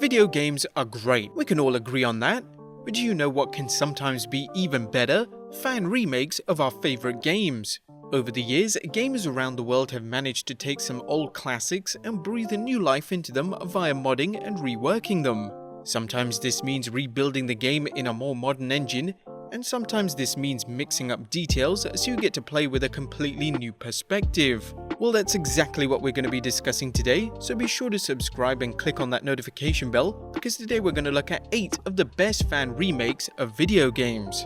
Video games are great, we can all agree on that. But do you know what can sometimes be even better? Fan remakes of our favorite games. Over the years, gamers around the world have managed to take some old classics and breathe a new life into them via modding and reworking them. Sometimes this means rebuilding the game in a more modern engine, and sometimes this means mixing up details so you get to play with a completely new perspective. Well, that's exactly what we're going to be discussing today, so be sure to subscribe and click on that notification bell, because today we're going to look at 8 of the best fan remakes of video games.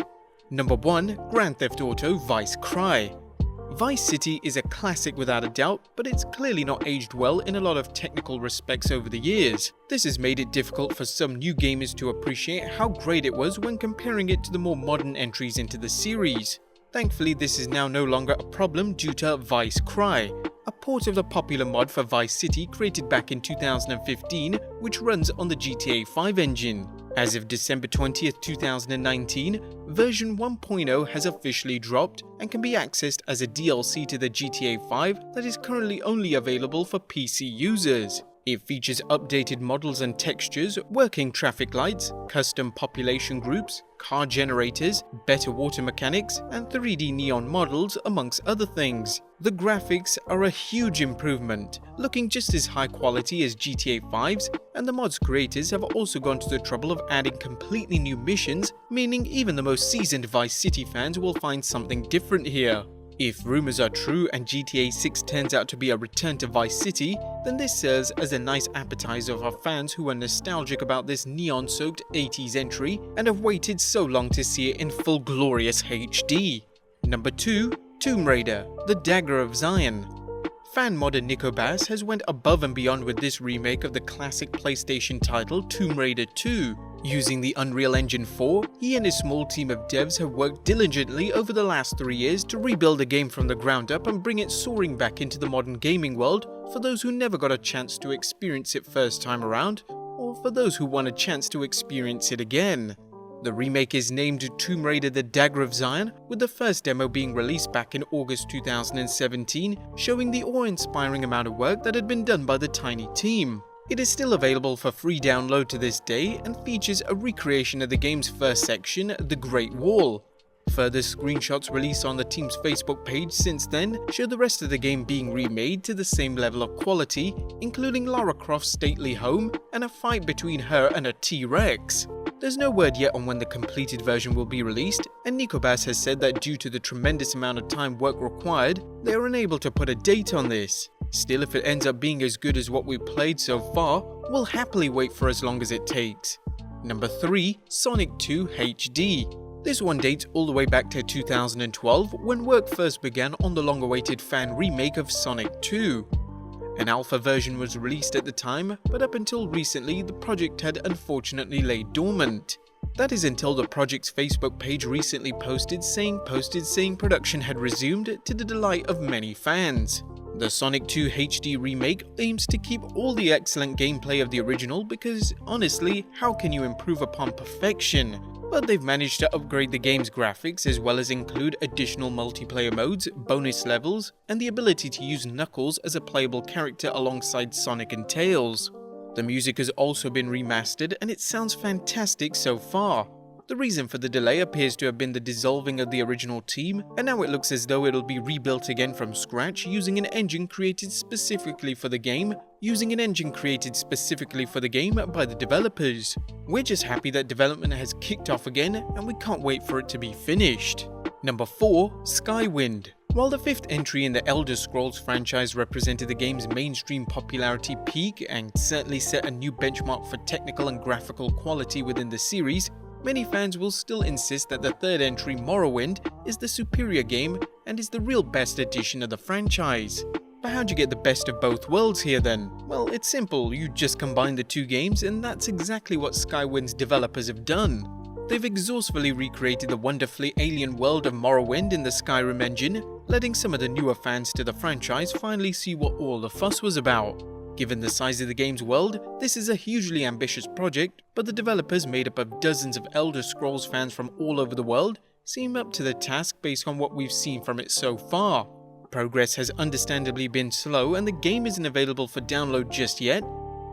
Number 1. Grand Theft Auto Vice Cry. Vice City is a classic without a doubt, but it's clearly not aged well in a lot of technical respects over the years. This has made it difficult for some new gamers to appreciate how great it was when comparing it to the more modern entries into the series. Thankfully, this is now no longer a problem due to Vice Cry, a port of the popular mod for Vice City created back in 2015, which runs on the GTA 5 engine. As of December 20th, 2019, version 1.0 has officially dropped and can be accessed as a DLC to the GTA 5 that is currently only available for PC users. It features updated models and textures, working traffic lights, custom population groups, car generators, better water mechanics, and 3D neon models, amongst other things. The graphics are a huge improvement, looking just as high quality as GTA 5's, and the mod's creators have also gone to the trouble of adding completely new missions, meaning even the most seasoned Vice City fans will find something different here. If rumors are true and GTA 6 turns out to be a return to Vice City, then this serves as a nice appetizer for fans who are nostalgic about this neon-soaked 80s entry and have waited so long to see it in full glorious HD. Number 2. Tomb Raider, the Dagger of XIAN. Fan modder Nico Bass has went above and beyond with this remake of the classic PlayStation title Tomb Raider 2. Using the Unreal Engine 4, he and his small team of devs have worked diligently over the last 3 years to rebuild the game from the ground up and bring it soaring back into the modern gaming world for those who never got a chance to experience it first time around, or for those who want a chance to experience it again. The remake is named Tomb Raider the Dagger of XIAN, with the first demo being released back in August 2017, showing the awe-inspiring amount of work that had been done by the tiny team. It is still available for free download to this day and features a recreation of the game's first section, the Great Wall. Further screenshots released on the team's Facebook page since then show the rest of the game being remade to the same level of quality, including Lara Croft's stately home and a fight between her and a T-Rex. There's no word yet on when the completed version will be released, and Nico Bass has said that due to the tremendous amount of time work required, they are unable to put a date on this. Still, if it ends up being as good as what we've played so far, we'll happily wait for as long as it takes. Number 3. Sonic 2 HD. This one dates all the way back to 2012, when work first began on the long-awaited fan remake of Sonic 2. An alpha version was released at the time, but up until recently the project had unfortunately laid dormant. That is until the project's Facebook page recently posted saying production had resumed, to the delight of many fans. The Sonic 2 HD remake aims to keep all the excellent gameplay of the original because, honestly, how can you improve upon perfection? But they've managed to upgrade the game's graphics as well as include additional multiplayer modes, bonus levels, and the ability to use Knuckles as a playable character alongside Sonic and Tails. The music has also been remastered and it sounds fantastic so far. The reason for the delay appears to have been the dissolving of the original team, and now it looks as though it'll be rebuilt again from scratch using an engine created specifically for the game by the developers. We're just happy that development has kicked off again and we can't wait for it to be finished. Number 4. Skywind. While the 5th entry in the Elder Scrolls franchise represented the game's mainstream popularity peak and certainly set a new benchmark for technical and graphical quality within the series, many fans will still insist that the 3rd entry, Morrowind, is the superior game and is the real best edition of the franchise. But how'd you get the best of both worlds here then? Well, it's simple, you just combine the two games and that's exactly what Skywind's developers have done. They've exhaustively recreated the wonderfully alien world of Morrowind in the Skyrim engine, letting some of the newer fans to the franchise finally see what all the fuss was about. Given the size of the game's world, this is a hugely ambitious project, but the developers, made up of dozens of Elder Scrolls fans from all over the world, seem up to the task based on what we've seen from it so far. Progress has understandably been slow and the game isn't available for download just yet,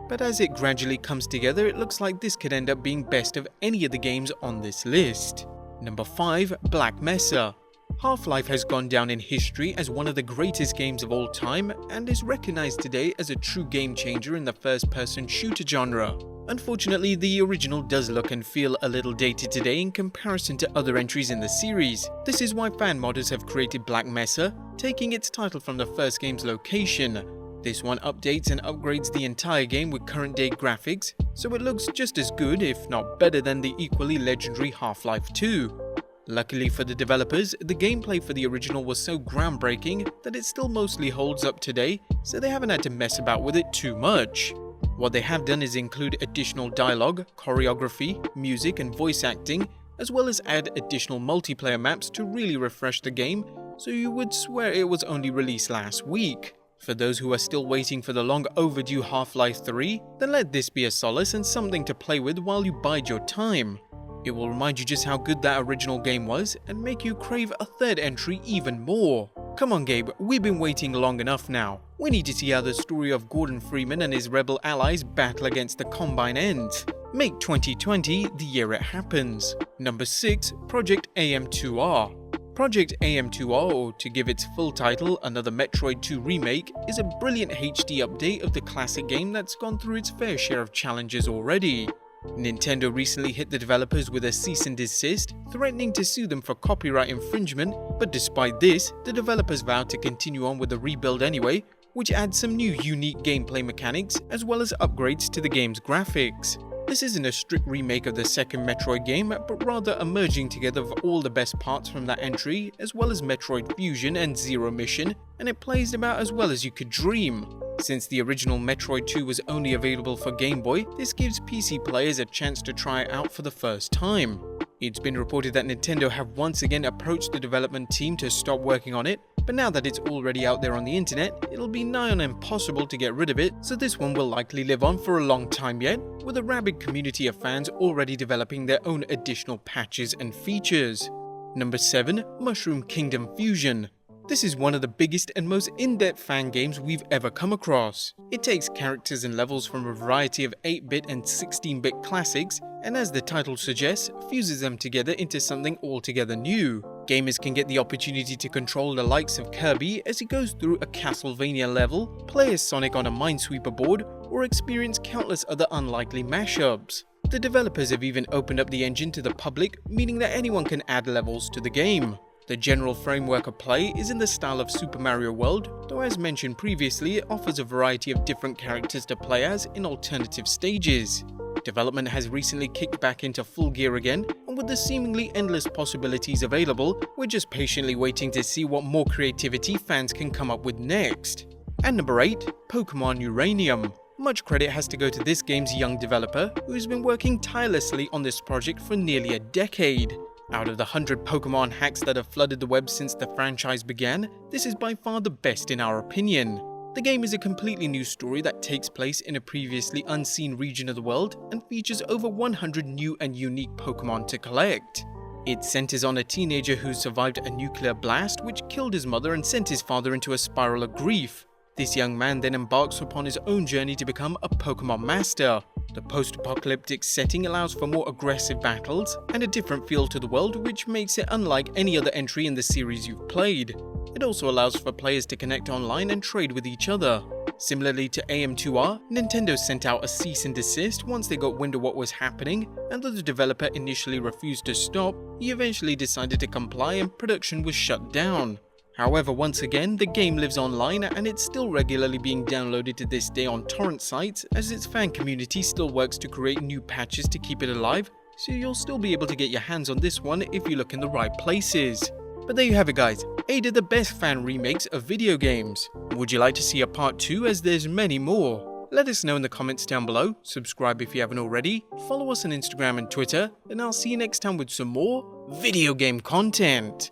but as it gradually comes together, it looks like this could end up being best of any of the games on this list. Number 5. Black Mesa. Half-Life has gone down in history as one of the greatest games of all time and is recognized today as a true game changer in the first-person shooter genre. Unfortunately, the original does look and feel a little dated today in comparison to other entries in the series. This is why fan modders have created Black Mesa, taking its title from the first game's location. This one updates and upgrades the entire game with current-day graphics, so it looks just as good, if not better, than the equally legendary Half-Life 2. Luckily for the developers, the gameplay for the original was so groundbreaking that it still mostly holds up today, so they haven't had to mess about with it too much. What they have done is include additional dialogue, choreography, music and voice acting, as well as add additional multiplayer maps to really refresh the game, so you would swear it was only released last week. For those who are still waiting for the long overdue Half-Life 3, then let this be a solace and something to play with while you bide your time. It will remind you just how good that original game was and make you crave a third entry even more. Come on Gabe, we've been waiting long enough now. We need to see how the story of Gordon Freeman and his rebel allies battle against the Combine ends. Make 2020 the year it happens. Number 6. Project AM2R. Project AM2R, or to give its full title, Another Metroid 2 Remake, is a brilliant HD update of the classic game that's gone through its fair share of challenges already. Nintendo recently hit the developers with a cease and desist, threatening to sue them for copyright infringement, but despite this, the developers vowed to continue on with the rebuild anyway, which adds some new unique gameplay mechanics as well as upgrades to the game's graphics. This isn't a strict remake of the second Metroid game, but rather a merging together of all the best parts from that entry, as well as Metroid Fusion and Zero Mission, and it plays about as well as you could dream. Since the original Metroid 2 was only available for Game Boy, this gives PC players a chance to try it out for the first time. It's been reported that Nintendo have once again approached the development team to stop working on it, but now that it's already out there on the internet, it'll be nigh on impossible to get rid of it, so this one will likely live on for a long time yet, with a rabid community of fans already developing their own additional patches and features. Number 7. Mushroom Kingdom Fusion. This is one of the biggest and most in-depth fan games we've ever come across. It takes characters and levels from a variety of 8-bit and 16-bit classics, and as the title suggests, fuses them together into something altogether new. Gamers can get the opportunity to control the likes of Kirby as he goes through a Castlevania level, play as Sonic on a Minesweeper board, or experience countless other unlikely mashups. The developers have even opened up the engine to the public, meaning that anyone can add levels to the game. The general framework of play is in the style of Super Mario World, though as mentioned previously, it offers a variety of different characters to play as in alternative stages. Development has recently kicked back into full gear again, and with the seemingly endless possibilities available, we're just patiently waiting to see what more creativity fans can come up with next. And number 8. Pokemon URANIUM. Much credit has to go to this game's young developer, who has been working tirelessly on this project for nearly a decade. Out of the 100 Pokemon hacks that have flooded the web since the franchise began, this is by far the best in our opinion. The game is a completely new story that takes place in a previously unseen region of the world and features over 100 new and unique Pokemon to collect. It centers on a teenager who survived a nuclear blast which killed his mother and sent his father into a spiral of grief. This young man then embarks upon his own journey to become a Pokemon master. The post-apocalyptic setting allows for more aggressive battles and a different feel to the world, which makes it unlike any other entry in the series you've played. It also allows for players to connect online and trade with each other. Similarly to AM2R, Nintendo sent out a cease and desist once they got wind of what was happening, and though the developer initially refused to stop, he eventually decided to comply and production was shut down. However, once again, the game lives online and it's still regularly being downloaded to this day on torrent sites, as its fan community still works to create new patches to keep it alive, so you'll still be able to get your hands on this one if you look in the right places. But there you have it guys, 8 of the best fan remakes of video games. Would you like to see a part 2, as there's many more? Let us know in the comments down below, subscribe if you haven't already, follow us on Instagram and Twitter, and I'll see you next time with some more video game content.